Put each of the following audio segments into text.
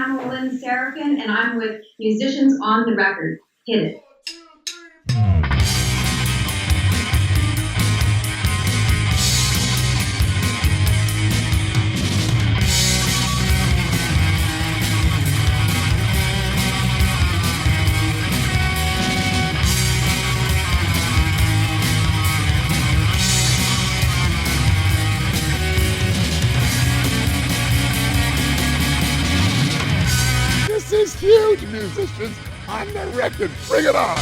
Pamela Lynn-Seraphine, and I'm with Musicians on the Record. Hit it. This is huge, musicians on the record. Bring it on.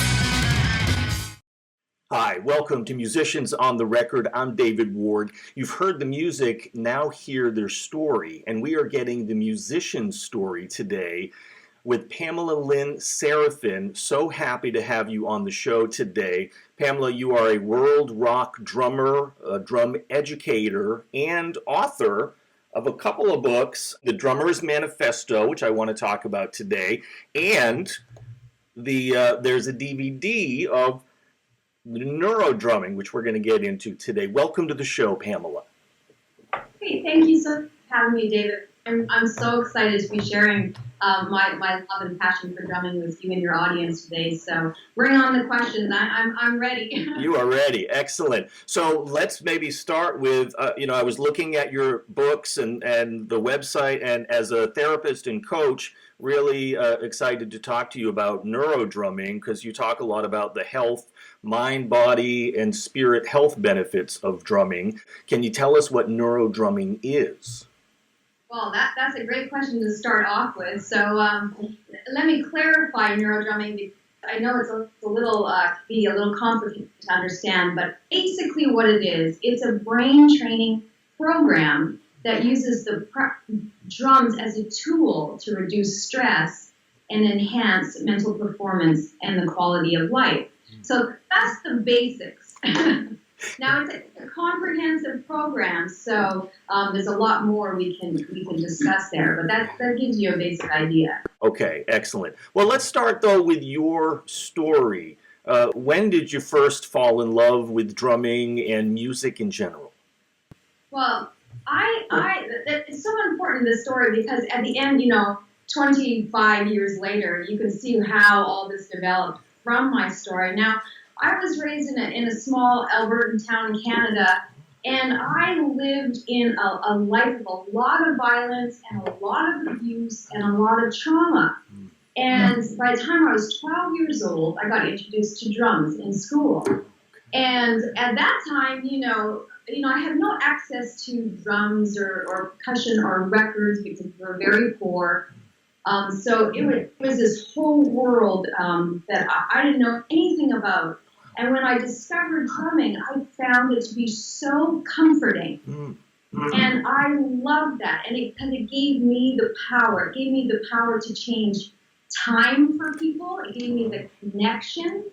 Hi, welcome to Musicians on the Record. I'm David Ward. You've heard the music, now hear their story. And we are getting the musician's story today with Pamela Lynn-Seraphine. So happy to have you on the show today. Pamela, you are a world rock drummer, a drum educator, and author of a couple of books, The Drummer's Manifesto, which I want to talk about today, and there's a DVD of the NeuroDrumming, which we're going to get into today. Welcome to the show, Pamela. Hey, thank you so much for having me, David. I'm so excited to be sharing my love and passion for drumming with you and your audience today. So bring on the questions. I'm ready. You are ready. Excellent. So let's maybe start with, I was looking at your books and the website, and as a therapist and coach, really excited to talk to you about NeuroDrumming, because you talk a lot about the health, mind, body, and spirit health benefits of drumming. Can you tell us what NeuroDrumming is? Well, that's a great question to start off with. So let me clarify NeuroDrumming, because I know it's a little complicated to understand, but basically what it is, it's a brain training program that uses the drums as a tool to reduce stress and enhance mental performance and the quality of life. So that's the basics. Now, it's a comprehensive program, so there's a lot more we can discuss there, but that gives you a basic idea. Okay, excellent. Well, let's start, though, with your story. When did you first fall in love with drumming and music in general? Well, it's so important, this story, because at the end, 25 years later, you can see how all this developed from my story. Now, I was raised in a small Albertan town in Canada, and I lived in a life of a lot of violence and a lot of abuse and a lot of trauma. And by the time I was 12 years old, I got introduced to drums in school. And at that time, I had no access to drums or percussion or records because we were very poor. So it was this whole world that I didn't know anything about. And when I discovered drumming, I found it to be so comforting. And I loved that. And it kind of gave me the power. It gave me the power to change time for people. It gave me the connection.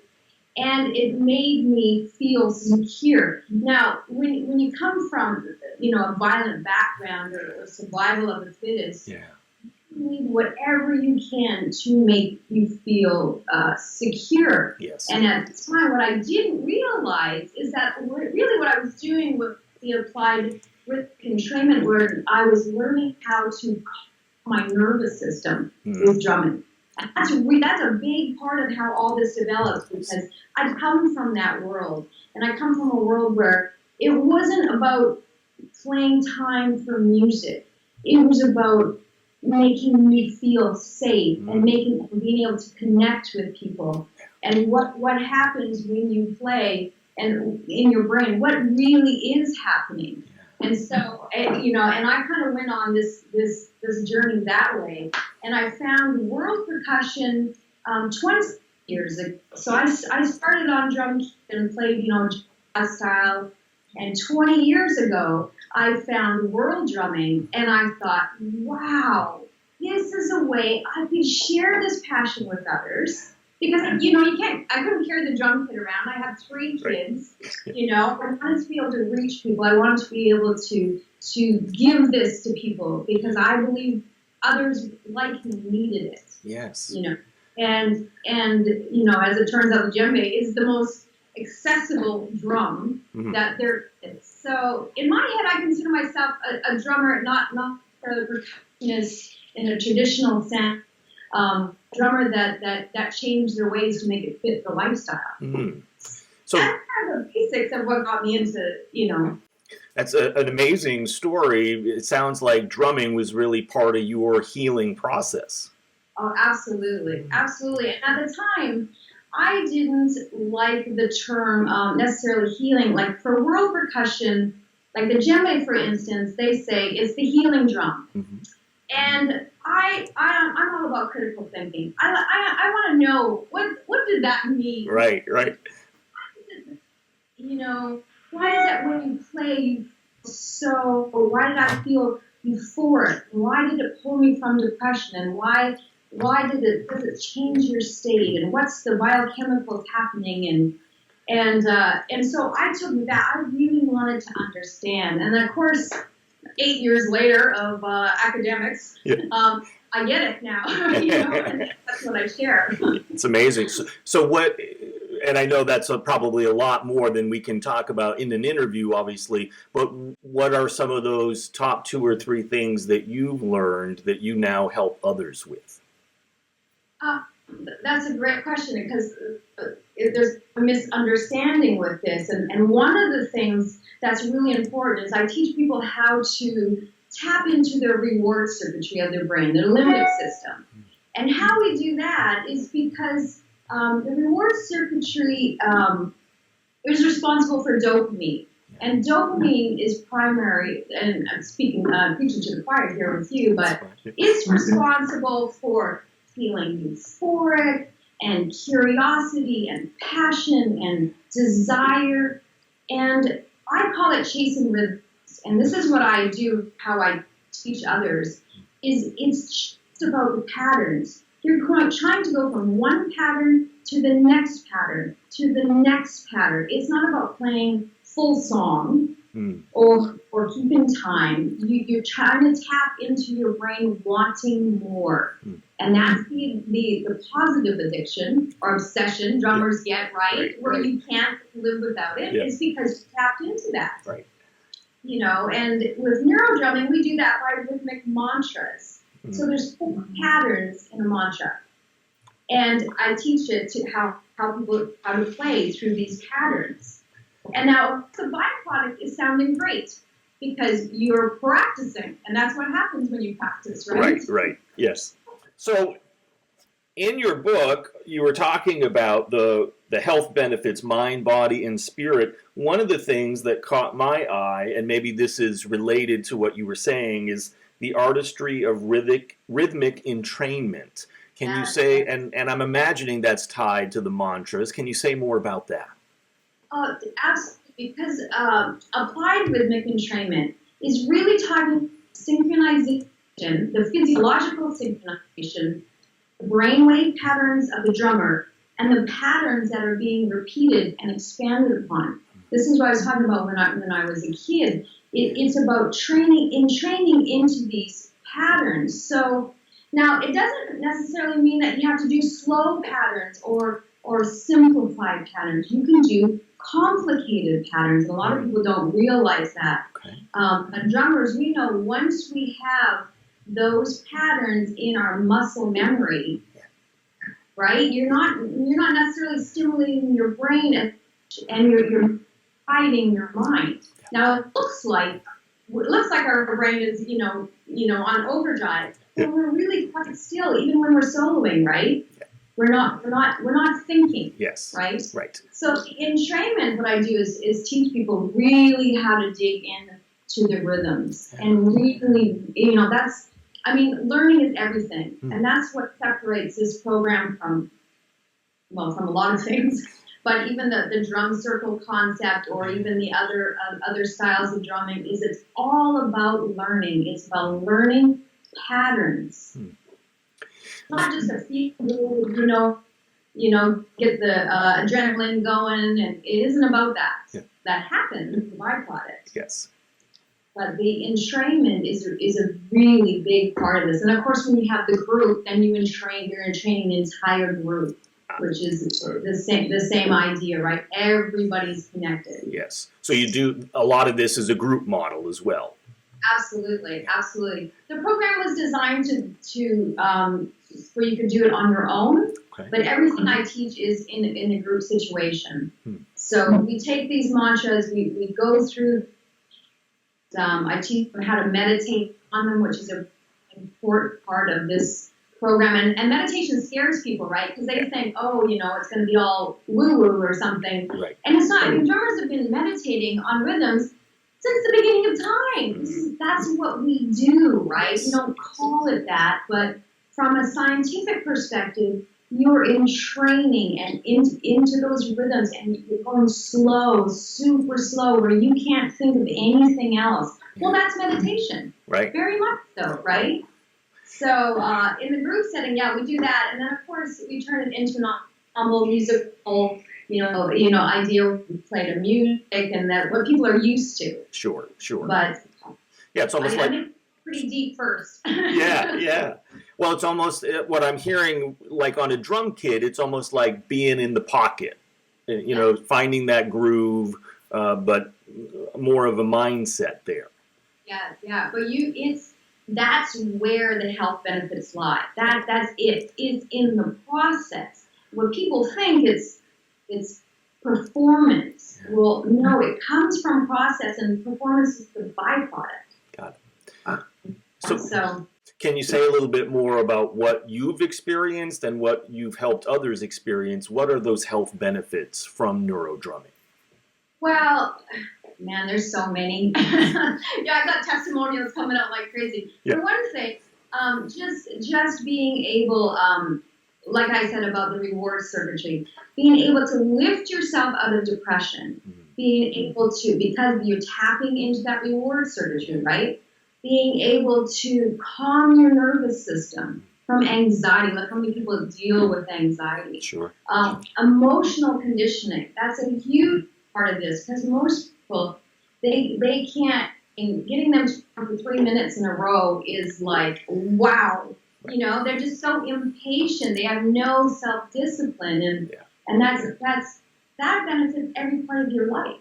And it made me feel secure. Now, when you come from, a violent background or survival of the fittest, you need whatever you can to make you feel secure. Yes. And at the time, what I didn't realize is that really what I was doing with the applied with entrainment, where I was learning how to calm my nervous system with drumming. And that's a big part of how all this develops, because I come from that world, and I come from a world where it wasn't about playing time for music. It was about making me feel safe and being able to connect with people. And what happens when you play and in your brain, what really is happening. And so, and I kind of went on this journey that way. And I found world percussion 20 years ago. So I started on drum and played, jazz style. And 20 years ago, I found world drumming, and I thought, wow, this is a way I could share this passion with others. Because, I couldn't carry the drum kit around. I have 3 kids, I wanted to be able to reach people. I wanted to be able to give this to people, because I believe others like me needed it. Yes. And as it turns out, the djembe is the most accessible drum that there is. So in my head, I consider myself a drummer, not a percussionist in a traditional sense, drummer that changed their ways to make it fit the lifestyle. Mm-hmm. So that's kind of the basics of what got me into, That's an amazing story. It sounds like drumming was really part of your healing process. Oh, absolutely. Absolutely. And at the time, I didn't like the term necessarily healing. Like for world percussion, like the djembe, for instance, they say it's the healing drum. Mm-hmm. And I'm all about critical thinking. I want to know what did that mean? Right. Why is it when you play why did I feel euphoric? Why did it pull me from depression? And why does it change your state? And what's the biochemicals happening? And so I took that. I really wanted to understand. And then, of course, 8 years later of academics, I get it now. And that's what I share. It's amazing. So what? And I know that's probably a lot more than we can talk about in an interview, obviously. But what are some of those top 2 or 3 things that you've learned that you now help others with? That's a great question, because there's a misunderstanding with this. And one of the things that's really important is I teach people how to tap into their reward circuitry of their brain, their limbic system. And how we do that is because the reward circuitry is responsible for dopamine. And dopamine is primary, and I'm preaching to the choir here with you, but it's responsible for feeling euphoric and curiosity and passion and desire. And I call it chasing rhythms. And this is what I do, how I teach others, is it's just about the patterns. You're trying to go from one pattern to the next pattern, to the next pattern. It's not about playing full song or keeping time. You're trying to tap into your brain wanting more. And that's the positive addiction or obsession drummers get, right? Where you can't live without it. It's because you tapped into that. Right. And with NeuroDrumming, we do that by rhythmic mantras. So there's 4 patterns in a mantra. And I teach it to how to play through these patterns. And now the byproduct is sounding great because you're practicing. And that's what happens when you practice, right? Right. Yes. So in your book, you were talking about the health benefits, mind, body, and spirit. One of the things that caught my eye, and maybe this is related to what you were saying, is the artistry of rhythmic entrainment. Can you say, and I'm imagining that's tied to the mantras, can you say more about that? Absolutely, because applied rhythmic entrainment is really talking synchronization, the physiological synchronization, the brainwave patterns of the drummer, and the patterns that are being repeated and expanded upon. This is what I was talking about when I was a kid. It's about training into these patterns. So now it doesn't necessarily mean that you have to do slow patterns or simplified patterns. You can do complicated patterns. And a lot of people don't realize that. Okay. But drummers, we know once we have those patterns in our muscle memory, right? You're not necessarily stimulating your brain and you're fighting your mind. Now it looks like our brain is on overdrive, but we're really quite still, even when we're soloing, right? We're not thinking. Yes. Right. Right. So in entrainment, what I do is teach people really how to dig into the rhythms and really, learning is everything, and that's what separates this program from a lot of things. But even the drum circle concept, or even the other styles of drumming, is it's all about learning. It's about learning patterns. Not just a feel, get the adrenaline going, and it isn't about that. Yeah. That happens, the byproduct. Yes. But the entrainment is a really big part of this. And of course, when you have the group, then you're entraining the entire group, which is the same idea, right? Everybody's connected. Yes. So you do a lot of this as a group model as well. Absolutely, absolutely. The program was designed to where you could do it on your own, Okay. but everything I teach is in a group situation. Hmm. So we take these mantras, we go through. I teach them how to meditate on them, which is an important part of this program. And meditation scares people, right? Because they think, oh, it's going to be all woo-woo or something. Right. And it's not. I mean, drummers have been meditating on rhythms since the beginning of time. That's what we do, right? You don't call it that, but from a scientific perspective, you're in training and into those rhythms, and you're going slow, super slow, where you can't think of anything else. Well, that's meditation. Right. Very much so, right? So in the group setting, yeah, we do that, and then of course we turn it into an ensemble musical, idea. We play the music and that what people are used to. Sure. But Yeah, it's almost I think pretty deep first. Yeah. Well, it's almost what I'm hearing, like on a drum kit, it's almost like being in the pocket, finding that groove, but more of a mindset there. Yeah. But that's where the health benefits lie. That's it. It's in the process. What people think it's performance. Well, no, it comes from process, and performance is the byproduct. Got it. So can you say a little bit more about what you've experienced and what you've helped others experience? What are those health benefits from NeuroDrumming? Well, man, there's so many. I got testimonials coming out like crazy. Yeah. For one thing, just being able, like I said about the reward circuitry, being able to lift yourself out of depression, being able to, because you're tapping into that reward circuitry, right? Being able to calm your nervous system from anxiety. Like how many people deal with anxiety? Sure. Emotional conditioning. That's a huge part of this, because most people, they can't, and getting them to for 3 minutes in a row is like, wow. They're just so impatient. They have no self-discipline, and that benefits every part of your life.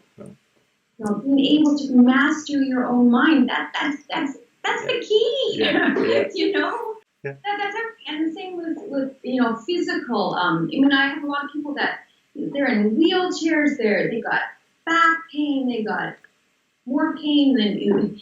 Being able to master your own mind, that's the key. Yeah. That's everything. And the same with physical. I have a lot of people that they're in wheelchairs. They got back pain. They got more pain than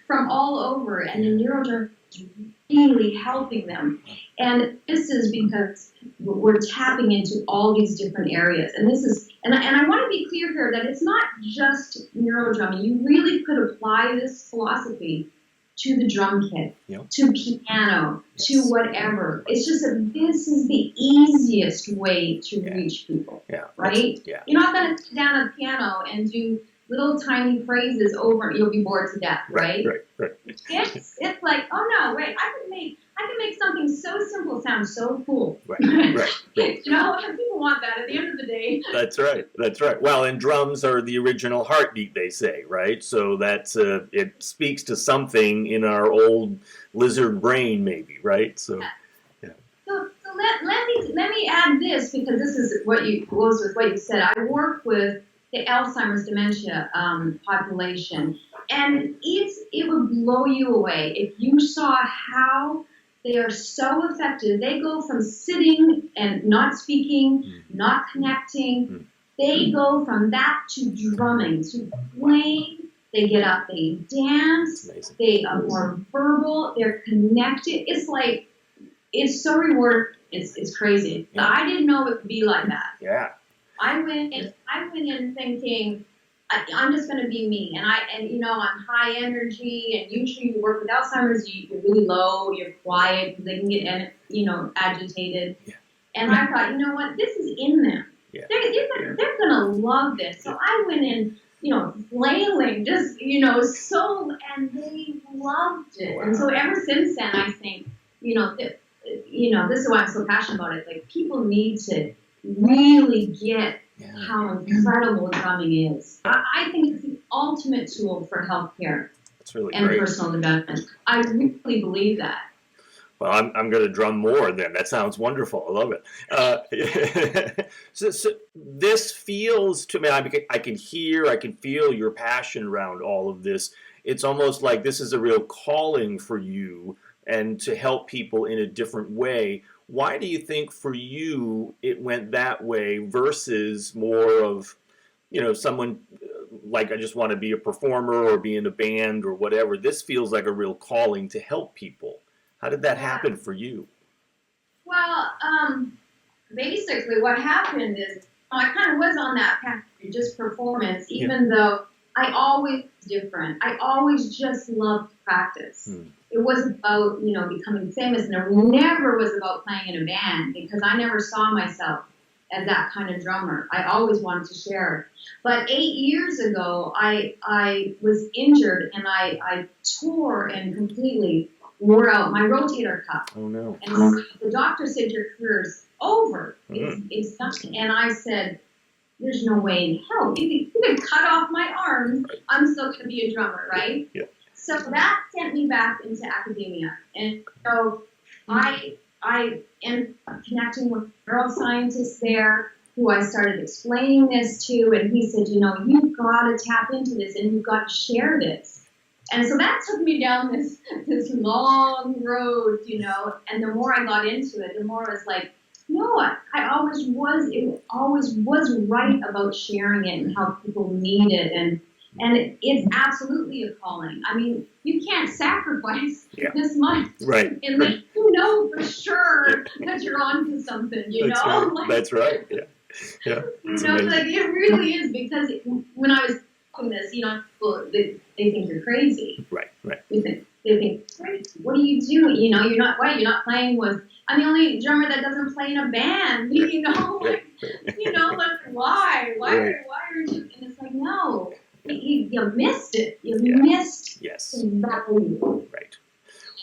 from all over, and the NeuroDrumming is really helping them. And this is because we're tapping into all these different areas. And this is, and I want to be clear here that it's not just NeuroDrumming. You really could apply this philosophy to the drum kit, to piano, to whatever. It's just that this is the easiest way to reach people, right? Yeah. You're not going to sit down at the piano and do little tiny phrases over, you'll be bored to death, right? Right. It's like, oh no, wait, I can make something so simple sound so cool. Right. And people want that at the end of the day. That's right. Well, and drums are the original heartbeat, they say, right? So that's it speaks to something in our old lizard brain, maybe, right? So, yeah. So let me add this, because this is what goes with what you said. I work with the Alzheimer's dementia population, and it would blow you away if you saw how they are so effective. They go from sitting and not speaking, not connecting. They go from that to drumming, to playing. They get up, they dance. Amazing. They are more verbal. They're connected. It's so rewarding. It's crazy. Yeah. I didn't know it would be like that. Yeah. I went in thinking I'm just going to be me, and I'm high energy, and usually you work with Alzheimer's, you're really low, you're quiet, because they can get agitated. Yeah. And I thought, you know what, this is in them. Yeah. They're going to love this. So I went in, flailing, just so, and they loved it. Wow. And so ever since then, I think, this is why I'm so passionate about it. Like, people need to really get how incredible drumming is. I think it's the ultimate tool for healthcare and great. Personal development. I really believe that. Well, I'm going to drum more then. That sounds wonderful. I love it. So this feels to me, I can feel your passion around all of this. it's almost like this is a real calling for you and to help people in a different way. Why do you think for you it went that way versus more of, someone like, I just want to be a performer or be in a band or whatever? This feels like a real calling to help people. How did that happen for you? Well, basically what happened is I kind of was on that path to just performance, even though I always was different. I always just loved practice. It wasn't about, becoming famous, and it never was about playing in a band, because I never saw myself as that kind of drummer. I always wanted to share. But 8 years ago, I was injured, and I tore and completely wore out my rotator cuff. Oh, no. And so the doctor said, your career's over. It's nothing. And I said, there's no way in hell. You could cut off my arms. I'm still going to be a drummer, right? Yeah. So that sent me back into academia. And so I ended up connecting with neuroscientists there, who I started explaining this to. And he said, you've got to tap into this, and you've got to share this. And so that took me down this long road, and the more I got into it, the more I was like, I always was right about sharing it and how people need it. And it's absolutely a calling. I mean, you can't sacrifice this much. Right. Unless you know for sure that you're onto something, That's right. That's right. Yeah. Yeah. It really is, because when I was doing this, people, they think you're crazy. Right. They think, crazy. What do you do? You're not playing with. I'm the only drummer that doesn't play in a band. Like why? Why are you? And it's like, no, you missed it. You missed the value. Right.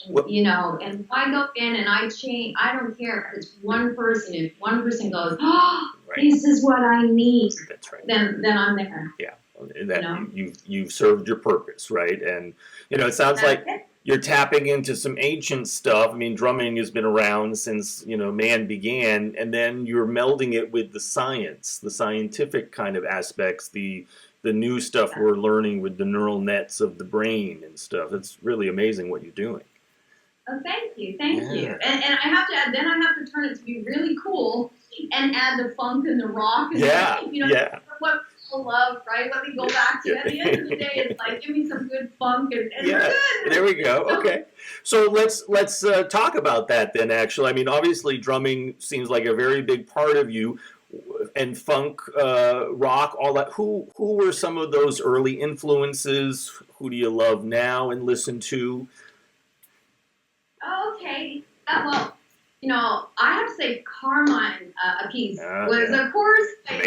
And if I go in and I change, I don't care if it's one person. If one person goes, this is what I need. That's right. Then I'm there. Yeah. That you've served your purpose, right? And it sounds like you're tapping into some ancient stuff. I mean, drumming has been around since man began, and then you're melding it with the science, the scientific kind of aspects, the new stuff we're learning with the neural nets of the brain and stuff. It's really amazing what you're doing. Oh, thank you. And I have to add, then I have to turn it to be really cool and add the funk and the rock. And what people love, right? What we go back to. At the end of the day, it's like, give me some good funk and we're good. There we go. Okay. So let's talk about that then, actually. I mean, obviously drumming seems like a very big part of you, and funk, rock, all that. Who were some of those early influences? Who do you love now and listen to? Okay. I have to say Carmine Appice was, of course, that's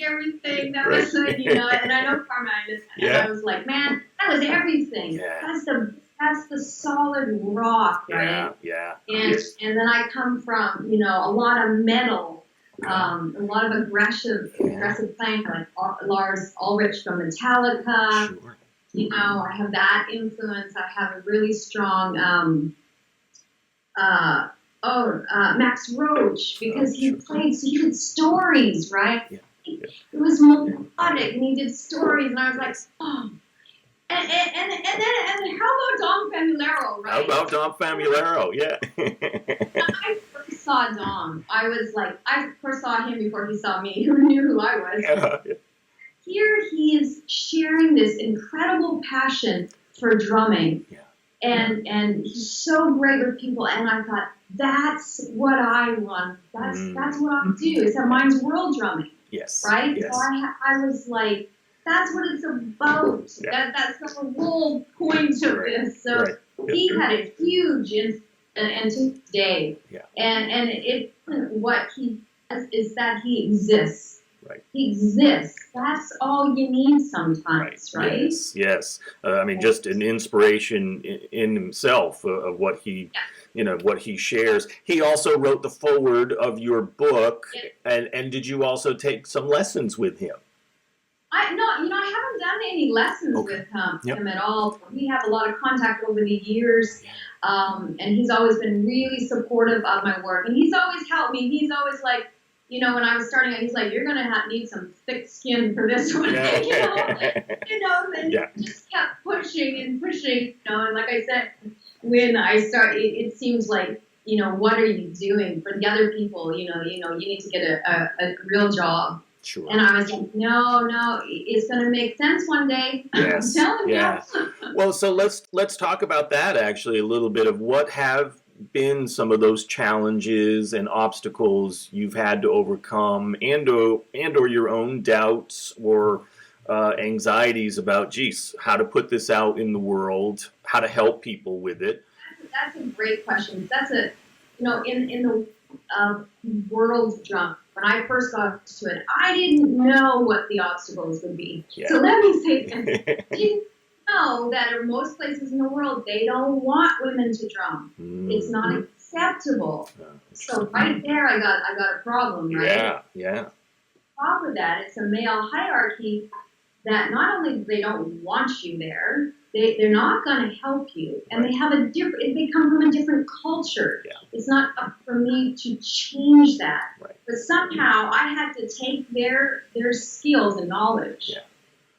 everything. That was, and I know Carmine, and I was like, man, that was everything. Yeah. That's the solid rock, right? Yeah. And then I come from, a lot of metal, a lot of aggressive playing, like Lars Ulrich from Metallica. Sure. I have that influence. I have a really strong, Max Roach, because he did stories, right? Yeah. It was melodic, and he did stories, and I was like, oh. And how about Dom Famularo, right? How about Dom Famularo? Yeah. When I first saw Dom, I was like, I first saw him before he saw me. Who knew who I was? Yeah. Here he is sharing this incredible passion for drumming. Yeah. And he's so great with people, and I thought, that's what I want. That's what I do. It's a mine's world drumming. Yes. Right? Yes. So I was like, that's what it's about. Yeah. That's the whole point of this. So he had a huge into today. Yeah. And it what he does is that he exists. Right. He exists. That's all you need sometimes, right? Yes. I mean, just an inspiration in himself of what he, what he shares. He also wrote the foreword of your book, and did you also take some lessons with him? I haven't done any lessons with him at all. We have a lot of contact over the years, and he's always been really supportive of my work, and he's always helped me. He's always like, when I was starting out, he's like, "You're gonna need some thick skin for this one." Then just kept pushing and pushing. And like I said, when I start, it seems like, what are you doing for the other people? You need to get a real job. Sure. And I was like, no, it's going to make sense one day. Yes. I'm telling you. Well, so let's talk about that actually a little bit of what have been some of those challenges and obstacles you've had to overcome, and or your own doubts or anxieties about, how to put this out in the world, how to help people with it. That's a great question. That's in the world drum, when I first got to it, I didn't know what the obstacles would be. Yeah. So let me say this. I didn't know that in most places in the world, they don't want women to drum. It's not acceptable. So right there, I got a problem, right? Yeah. On top of that, it's a male hierarchy that not only they don't want you there, they're not going to help you, and they have they come from a different culture. Yeah. It's not up for me to change that, but somehow I had to take their skills and knowledge,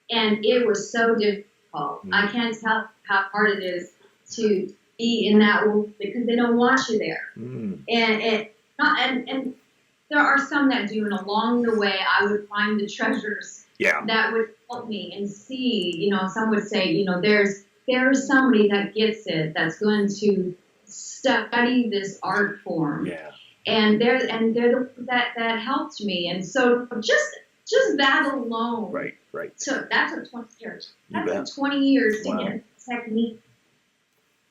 and it was so difficult. I can't tell how hard it is to be in that world because they don't want you there, and there are some that do, and along the way I would find the treasures. Yeah. That would help me and see, some would say, there's somebody that gets it, that's going to study this art form. Yeah. And they're that helped me. And so just that alone. Right. So that took 20 years. That took 20 years to get technique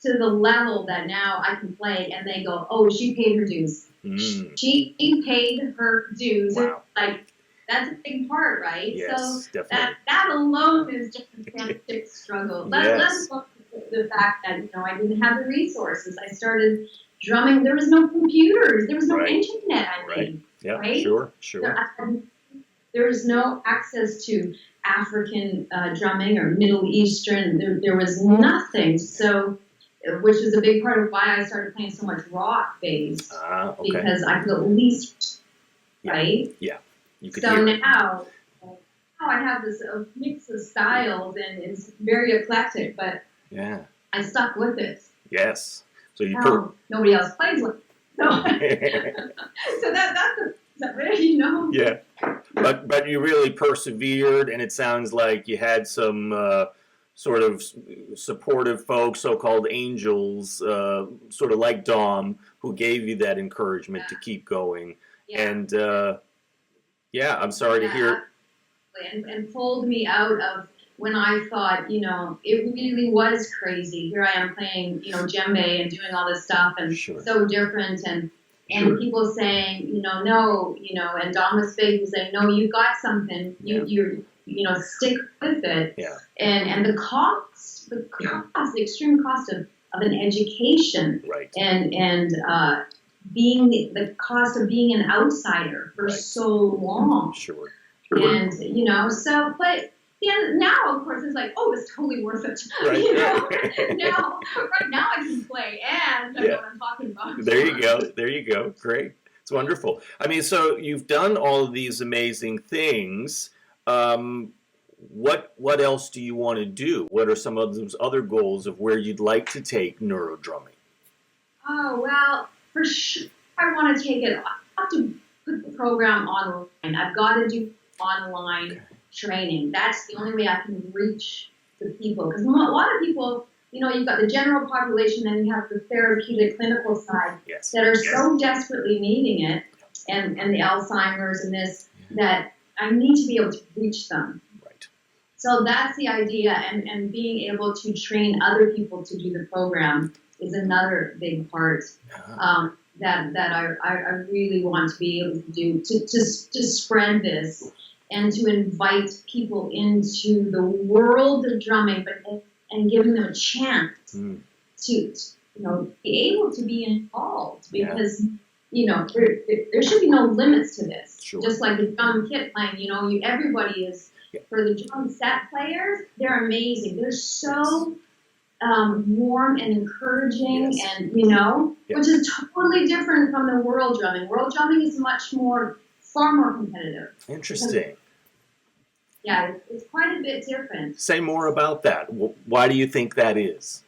to the level that now I can play, and they go, "Oh, she paid her dues. She paid her dues." Wow. That's a big part, right? Yes, so that alone is just a fantastic struggle. Let's look at the fact that I didn't have the resources. I started drumming. There was no computers. There was no internet. Right? Sure. There was no access to African drumming or Middle Eastern. There was nothing. So, which is a big part of why I started playing so much rock based, because I could at least right. Yeah. So now I have this mix of styles, and it's very eclectic, but I stuck with it. Yes. So nobody else plays with it. So that's it, Yeah. But you really persevered, and it sounds like you had some sort of supportive folks, so-called angels, sort of like Dom, who gave you that encouragement to keep going. Yeah. And I'm sorry to hear. And pulled me out of when I thought, it really was crazy. Here I am playing, djembe and doing all this stuff, and so different, and people saying, no, and Dama's face was saying, no, you got something. You stick with it. Yeah. And the extreme cost of an education, and being the cost of being an outsider for so long. Sure. And, but now, of course, it's like, oh, it's totally worth it. Right. Now I can play, and that's what I'm talking about. There you go. Great. It's wonderful. I mean, so you've done all of these amazing things. What else do you want to do? What are some of those other goals of where you'd like to take NeuroDrumming? Oh, well, for sure, I want to take it. I have to put the program online. I've got to do online training. That's the only way I can reach the people. Because a lot of people, you've got the general population, and you have the therapeutic clinical side that are so desperately needing it, and the Alzheimer's and this, that I need to be able to reach them. Right. So that's the idea, and being able to train other people to do the program is another big part that I really want to be able to do, to spread this and to invite people into the world of drumming, and giving them a chance to be able to be involved, because there should be no limits to this. Sure. Just like the drum kit playing, everybody is, for the drum set players, they're amazing. They're so warm and encouraging, and which is totally different from the world drumming. World drumming is much more far more competitive. Interesting. Yeah, it's quite a bit different. Say more about that. Why do you think that is?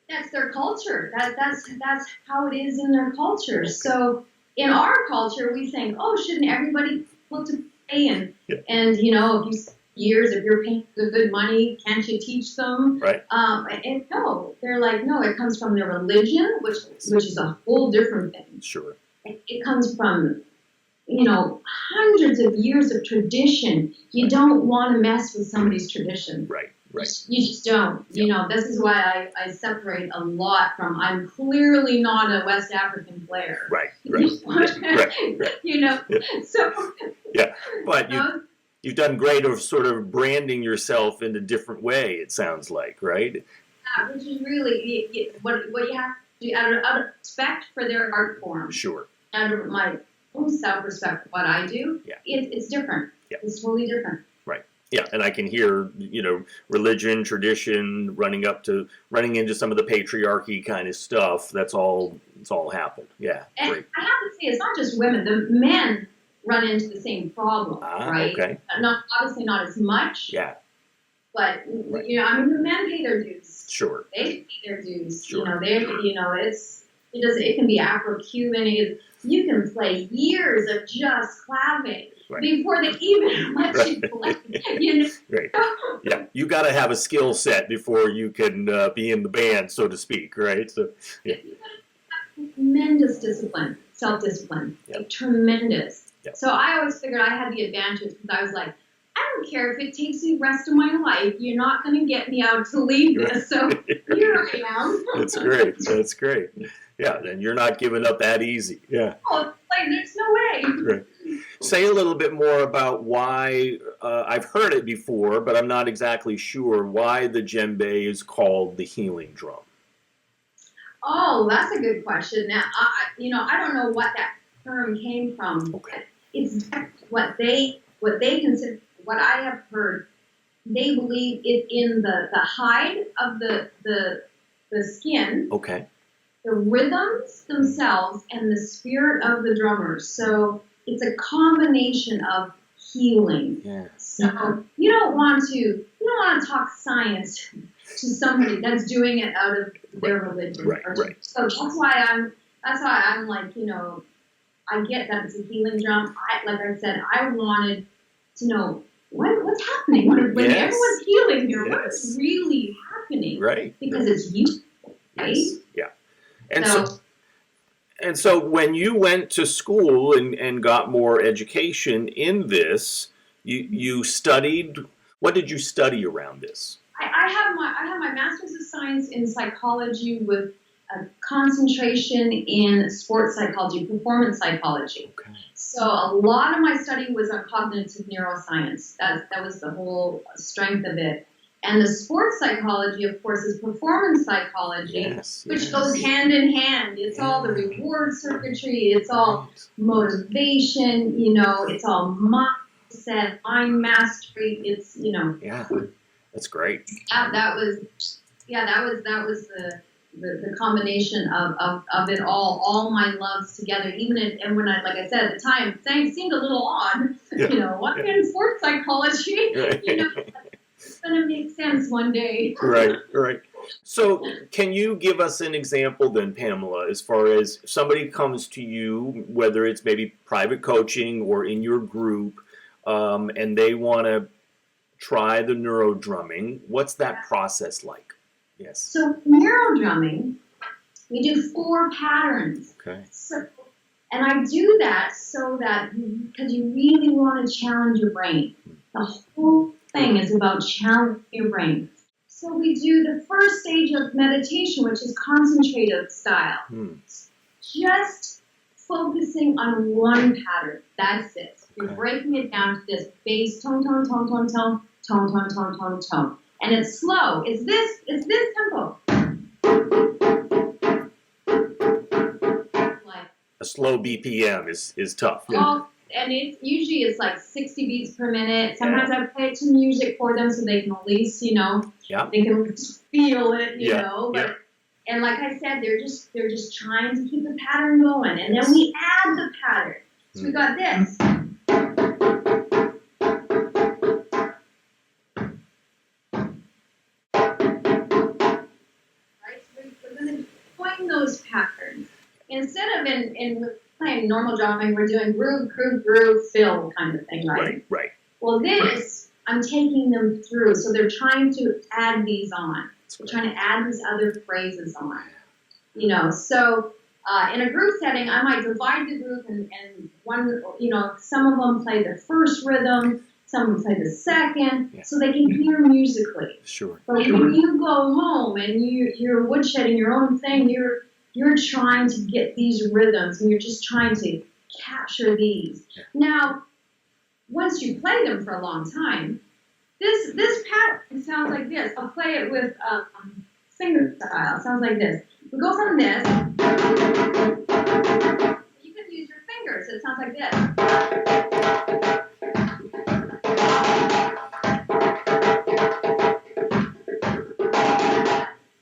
That's their culture. That's how it is in their culture. So in our culture, we think, oh, shouldn't everybody look to pay? And you know, if you're paying good money, can't you teach them? Right. And no, they're like, no, it comes from their religion, which is a whole different thing. Sure. It comes from, you know, hundreds of years of tradition. You don't want to mess with somebody's tradition. Right. You just don't. You know, this is why I separate a lot from, I'm clearly not a West African player. Right. You know, so. Yeah, but you've done great of sort of branding yourself in a different way, it sounds like, right? Yeah, which is really what you have to do out of respect for their art form. Sure. Out of my own self-respect for what I do, it's different. Yeah. It's totally different. Right. Yeah, and I can hear, you know, religion, tradition, running into some of the patriarchy kind of stuff. It's all happened. Yeah, and great. I have to say, it's not just women. The men run into the same problem, right? Okay. Obviously not as much. Yeah. But you know, I mean, the men pay their dues. Sure. They pay their dues. Sure. It can be Afro-Cuban. You can play years of just clapping before they even let you play. You know? Right. Yeah. You got to have a skill set before you can be in the band, so to speak, right? So, yeah. Tremendous discipline, self-discipline, like, tremendous. Yep. So I always figured I had the advantage because I was like, I don't care if it takes the rest of my life. You're not going to get me out to leave this. So here I am. That's great. That's great. Yeah, and you're not giving up that easy. Yeah. Oh, like, there's no way. Right. Say a little bit more about why, I've heard it before, but I'm not exactly sure why the djembe is called the healing drum. Oh, that's a good question. Now, I don't know what that term came from. Okay. It's what they consider. What I have heard, they believe it in the hide of the skin. Okay. The rhythms themselves and the spirit of the drummers. So it's a combination of healing. Yeah. So you don't want to talk science to somebody that's doing it out of their religion. Right. So that's why I'm like, you know, I get that it's a healing drum. Like I said, I wanted to know what's happening when everyone's healing here. What's really happening? Right. Because it's you, right? Yes. Yeah. And so when you went to school and got more education in this, you studied. What did you study around this? I have my Master's of Science in Psychology with a concentration in sports psychology, performance psychology. Okay. So a lot of my study was on cognitive neuroscience. That was the whole strength of it. And the sports psychology, of course, is performance psychology, which goes hand in hand. It's all the reward circuitry. It's all motivation. You know, it's all mindset, mind mastery. It's, you know. Yeah, that's great. That was the combination of it all my loves together. And when like I said at the time, it seemed a little odd. Yeah. You know, what in sports psychology? Right. You know. It's going to make sense one day. Right. So can you give us an example then, Pamela, as far as somebody comes to you, whether it's maybe private coaching or in your group, and they want to try the NeuroDrumming, what's that process like? Yes. So NeuroDrumming, we do 4 patterns. Okay. So, and I do that so that because you really want to challenge your brain. The whole thing is about challenging your brain. So we do the first stage of meditation, which is concentrative style. Just focusing on one pattern. That's it. You're breaking it down to this bass tone, tone, tone, tone, tone, tone, tone, tone, tone, tone. And it's slow. It's this tempo. Like a slow BPM is tough. And it's like 60 beats per minute. Sometimes I play it to music for them so they can at least, you know, they can feel it, you know. But and like I said, they're just trying to keep the pattern going. And then we add the pattern. So we got this. instead of in playing normal drumming, we're doing groove, groove, groove, fill kind of thing, right? Right. Well, this, I'm taking them through. So they're trying to add these on. They're trying to add these other phrases on. You know, so in a group setting, I might divide the group and one, you know, some of them play the first rhythm, some of them play the second, so they can hear musically. Sure. But when you go home and you're woodshedding your own thing, you're trying to get these rhythms and you're just trying to capture these. Now, once you play them for a long time, this pattern sounds like this. I'll play it with finger style. It sounds like this. We go from this. You can use your fingers. It sounds like this.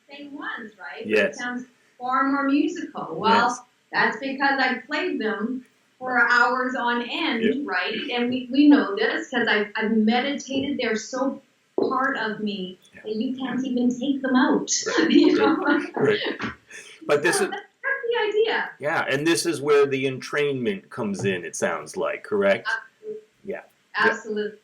Same ones, right? Yes. It sounds far more musical. Well, that's because I played them for hours on end, right? And we know this because I've meditated. They're so part of me that you can't even take them out. Right. You know? Right. But this is that's the idea. Yeah, and this is where the entrainment comes in, it sounds like, correct? Absolutely. Yeah. Absolutely.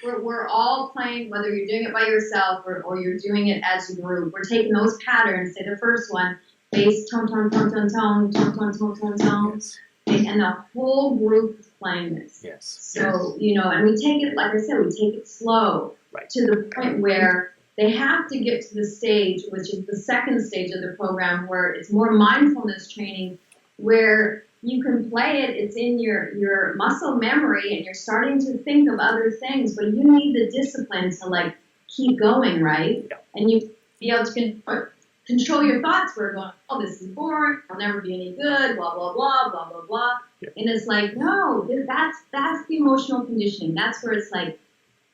We're all playing, whether you're doing it by yourself or you're doing it as a group. We're taking those patterns. Say the first one, bass, tone, tone, tone, tone, tone, tone, tone, tone, tone, tone. Yes. And the whole group is playing this. Yes. So, you know, and we take it, like I said, we take it slow to the point where they have to get to the stage, which is the second stage of the program, where it's more mindfulness training, where you can play it, it's in your muscle memory, and you're starting to think of other things, but you need the discipline to, like, keep going, right? Yeah. And you be able to control your thoughts. We're going, oh, this is boring, I'll never be any good, blah, blah, blah, blah, blah, blah. Yeah. And it's like, no, that's the emotional conditioning. That's where it's like,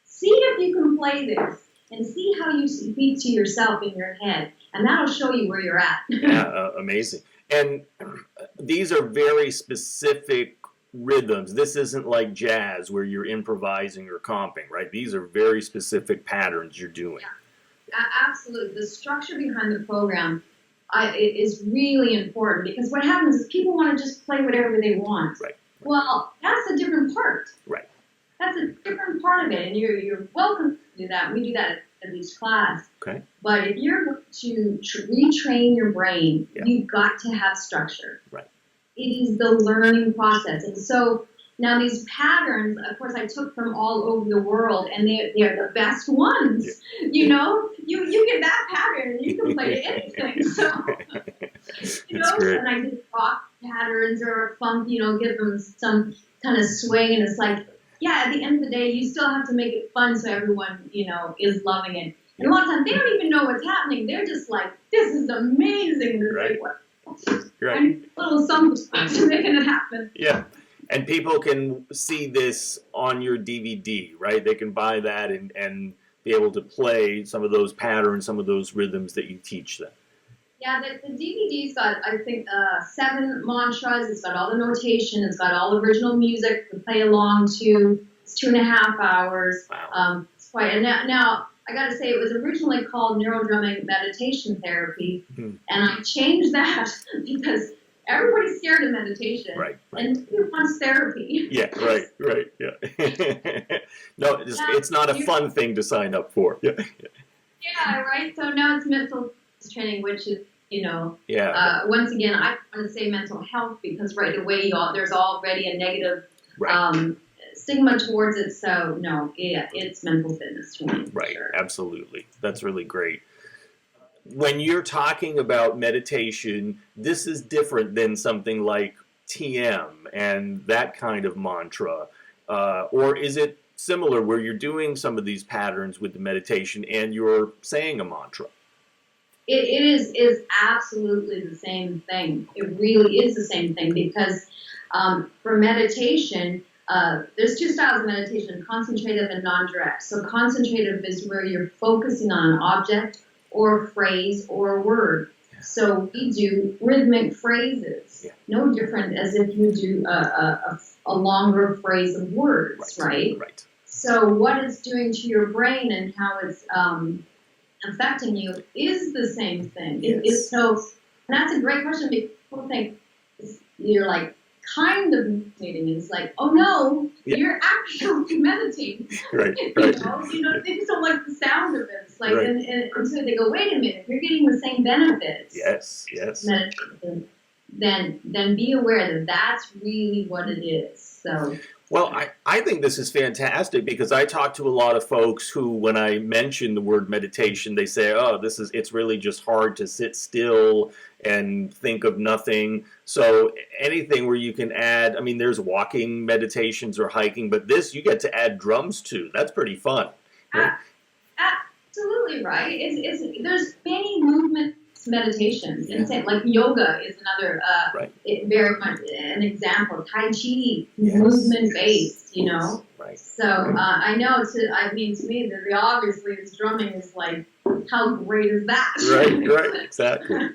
see if you can play this and see how you speak to yourself in your head. And that'll show you where you're at. Yeah, amazing. And these are very specific rhythms. This isn't like jazz where you're improvising or comping, right? These are very specific patterns you're doing. Yeah. Absolutely. The structure behind the program is really important, because what happens is people want to just play whatever they want. Right. Well, that's a different part. Right. That's a different part of it, and you're welcome to do that. We do that at each class. Okay. But if you're going to retrain your brain, you've got to have structure. Right. It is the learning process. And so now these patterns, of course, I took from all over the world, and they're the best ones. Yeah. You know, you get that pattern, and you can play to anything. So, you know, and I did rock patterns or funk, you know, give them some kind of swing, and it's like, yeah, at the end of the day, you still have to make it fun so everyone, you know, is loving it. And a lot of times, they don't even know what's happening. They're just like, this is amazing. Right. Right. And a little something to making it happen. Yeah. And people can see this on your DVD, right? They can buy that and be able to play some of those patterns, some of those rhythms that you teach them. Yeah, the DVD's got, I think, 7 mantras. It's got all the notation. It's got all the original music to play along to. It's 2.5 hours. Wow. It's quite. And now I got to say, it was originally called NeuroDrumming Meditation Therapy, and I changed that because everybody's scared of meditation, right. And who wants therapy? Yeah, right, yeah. No, it's not a fun thing to sign up for. Yeah, right. So now it's mental training, which is, you know, once again, I want to say mental health because right away there's already a negative stigma towards it. So no, it's mental fitness training. Right, sure. Absolutely. That's really great. When you're talking about meditation, this is different than something like TM and that kind of mantra, or is it similar where you're doing some of these patterns with the meditation and you're saying a mantra? It is absolutely the same thing. It really is the same thing because for meditation, there's 2 styles of meditation, concentrative and non-direct. So concentrative is where you're focusing on an object or a phrase or a word. So we do rhythmic phrases, no different as if you do a longer phrase of words, right? Right. So what it's doing to your brain and how it's affecting you is the same thing. It is so, and that's a great question because people think, you're like kind of meditating. It's like, oh no, you're actually meditating. Right. They just don't like the sound of it. It's like, and until they go, wait a minute, you're getting the same benefits. Yes. Meditation, then be aware that that's really what it is. So. Well, I think this is fantastic because I talk to a lot of folks who, when I mention the word meditation, they say, oh, it's really just hard to sit still and think of nothing. So anything where you can add, I mean, there's walking meditations or hiking, but this you get to add drums to. That's pretty fun. Right? Absolutely right. There's many movement meditations, and like yoga is another very much an example. Tai Chi, movement based, Right. So I know. To me, the obviously is drumming is like, how great is that? Right, exactly.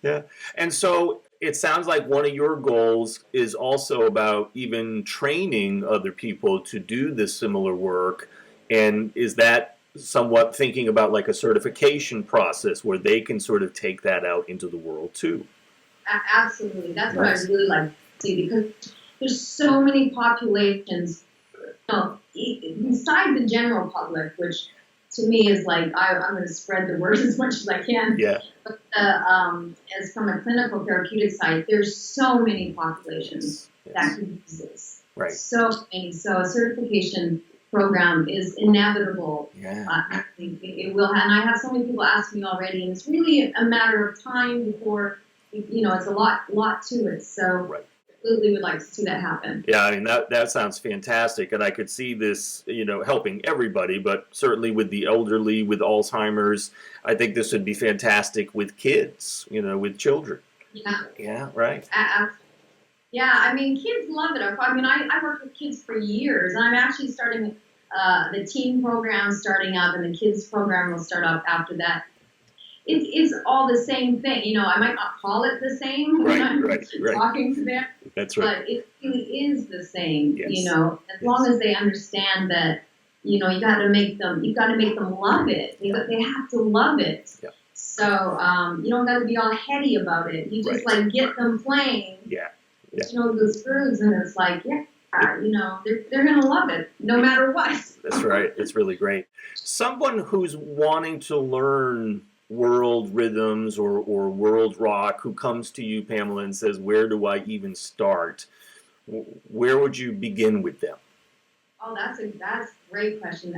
Yeah. And so it sounds like one of your goals is also about even training other people to do this similar work, and is that somewhat thinking about like a certification process where they can sort of take that out into the world too? Absolutely. That's what I really like to see, because there's so many populations, besides the general public, which to me is like, I'm going to spread the word as much as I can. Yeah. But as from a clinical therapeutic side, there's so many populations that can use this. Right. So many. So a certification program is inevitable. Yeah. I think it will. And I have so many people ask me already, and it's really a matter of time before, it's a lot to it. So absolutely would like to see that happen. Yeah, I mean, that sounds fantastic. And I could see this, helping everybody, but certainly with the elderly, with Alzheimer's, I think this would be fantastic with kids, with children. Yeah. Yeah, right. Yeah, I mean, kids love it. I worked with kids for years, and I'm actually starting the teen program starting up, and the kids program will start up after that. It's all the same thing. I might not call it the same when I'm talking to them. That's right. But it really is the same. Yes. As long as they understand that, you got to make them love it. They have to love it. Yeah. So you don't got to be all heady about it. You just get them playing. Yeah. The screws, and it's like, they're going to love it no matter what. That's right. It's really great. Someone who's wanting to learn world rhythms or world rock, who comes to you, Pamela, and says, where do I even start? Where would you begin with them? Oh, that's a great question.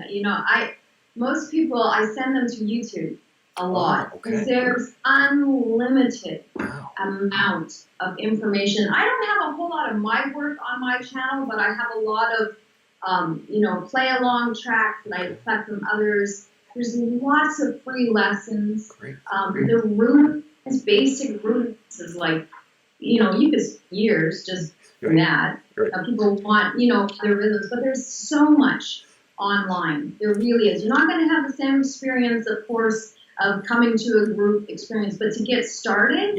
Most people, I send them to YouTube a lot, because there's unlimited amount of information. I don't have a whole lot of my work on my channel, but I have a lot of play along tracks that I collect from others. There's lots of free lessons. The roots, basic roots, is like, you could spend years just doing that. People want, their rhythms, but there's so much online. There really is. You're not going to have the same experience, of course, of coming to a group experience, but to get started,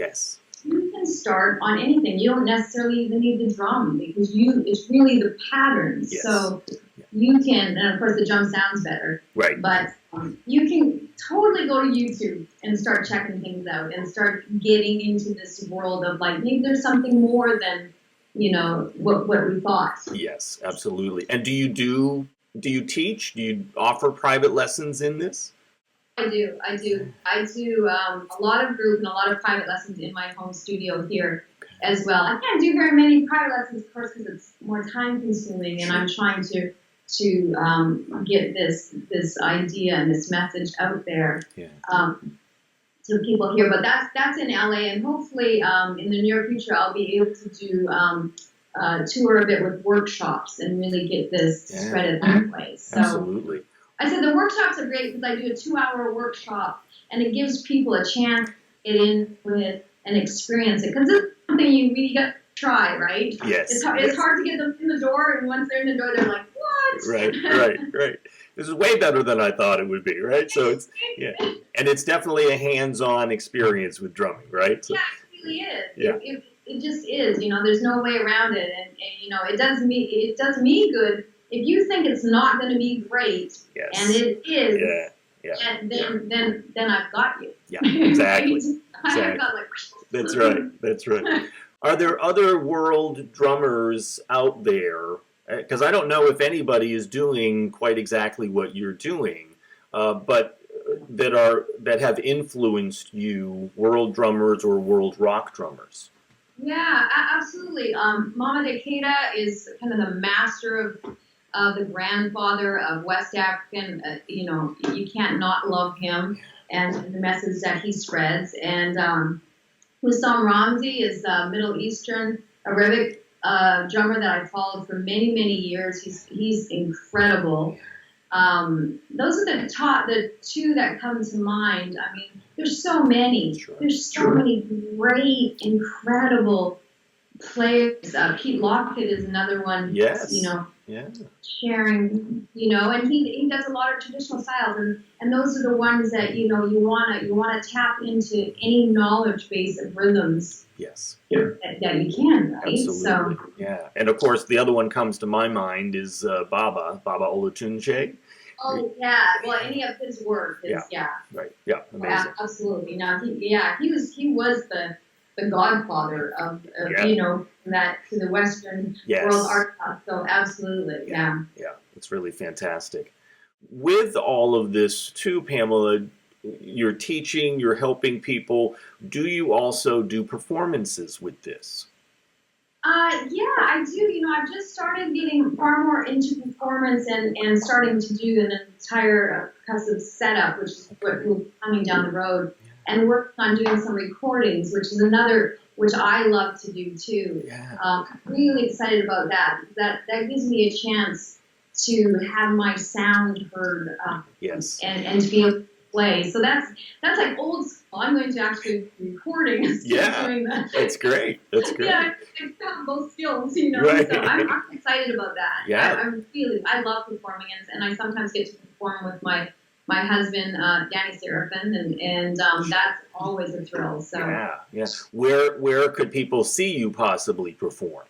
you can start on anything. You don't necessarily even need the drum, because it's really the patterns. Yes. So you can, and of course the drum sounds better, right? But you can totally go to YouTube and start checking things out and start getting into this world of like, maybe there's something more than what we thought. Yes, absolutely. And do you teach? Do you offer private lessons in this? I do a lot of group and a lot of private lessons in my home studio here as well. I can't do very many private lessons, of course, because it's more time consuming, and I'm trying to get this idea and this message out there to people here. But that's in LA, and hopefully in the near future I'll be able to do a tour of it with workshops and really get this spread that way. So, absolutely. I said the workshops are great because I do a 2-hour workshop, and it gives people a chance to get in with and experience it, because it's something you really got to try, right? Yes. It's hard to get them in the door, and once they're in the door, they're like, what? Right. This is way better than I thought it would be, right? So it's and it's definitely a hands-on experience with drumming, right? So, yeah, it really is. Yeah. It just is. There's no way around it, and it does me good. If you think it's not going to be great, and it is, and then I've got you. Yeah, exactly. I've got That's right. Are there other world drummers out there? Because I don't know if anybody is doing quite exactly what you're doing, but that have influenced you, world drummers or world rock drummers. Yeah, absolutely. Mama Decatur is kind of the master of the grandfather of West African. You know, you can't not love him and the message that he spreads. And Hussam Ramzi is a Middle Eastern, a Ridic drummer that I followed for many, many years. He's incredible. Those are the two that come to mind. I mean, there's so many. Sure. There's so many great, incredible players. Pete Lockett is another one. Yes. You know, yeah. Sharing. You know, and he does a lot of traditional styles, and those are the ones that you wanna tap into any knowledge base of rhythms. Yes. That you can, right? Absolutely. So, yeah. And of course, the other one comes to my mind is Baba Olatunji. oh yeah, well, any of his work is Right. Yeah. Amazing. Absolutely. No, he was the godfather of you know, that to the Western world art stuff. So absolutely, yeah. Yeah, it's really fantastic. With all of this too, Pamela, you're teaching, you're helping people. Do you also do performances with this? Yeah, I do. You know, I've just started getting far more into performance and starting to do an entire percussive setup, which is what will be coming down the road, and working on doing some recordings, which is another, which I love to do too. Yeah. I'm really excited about that. That gives me a chance to have my sound heard Yes. and to be able to play. So that's like old school. I'm going to actually be recording instead of doing that. That's great. That's great. Yeah, I've got both skills, you know. Right. So I'm excited about that. Yeah. I love performing, and I sometimes get to perform with my husband, Danny Seraphine, and that's always a thrill. So Yeah. Where could people see you possibly perform?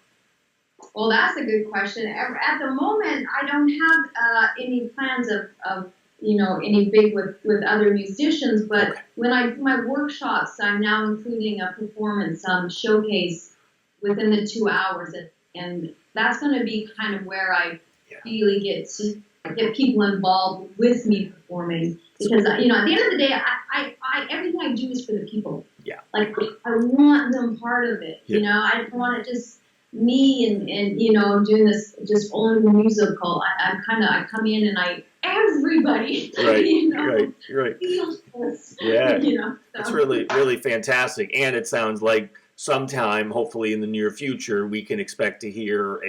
Well, that's a good question. At the moment, I don't have any plans of you know, any big with other musicians, but when I do my workshops, I'm now including a performance showcase within the 2 hours, and that's going to be kind of where I really get to get people involved with me performing, because you know, at the end of the day, I everything I do is for the people. Yeah. Like, I want them part of it. You know, I don't want it just me and you know, doing this just only the musical. I come in and everybody, you know, right. feels this. Yeah. You know, so. It's really, really fantastic. And it sounds like sometime, hopefully in the near future, we can expect to hear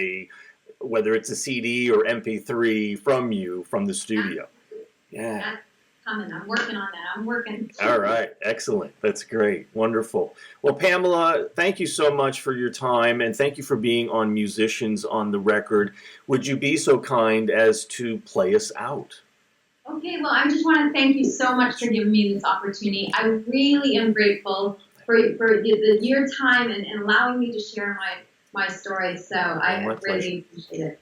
whether it's a CD or MP3 from you from the studio. Yeah. That's coming. I'm working on that. I'm working. All right. Excellent. That's great. Wonderful. Well, Pamela, thank you so much for your time, and thank you for being on Musicians on the Record. Would you be so kind as to play us out? Okay. Well, I just want to thank you so much for giving me this opportunity. I really am grateful for your time and allowing me to share my story. So I really appreciate it.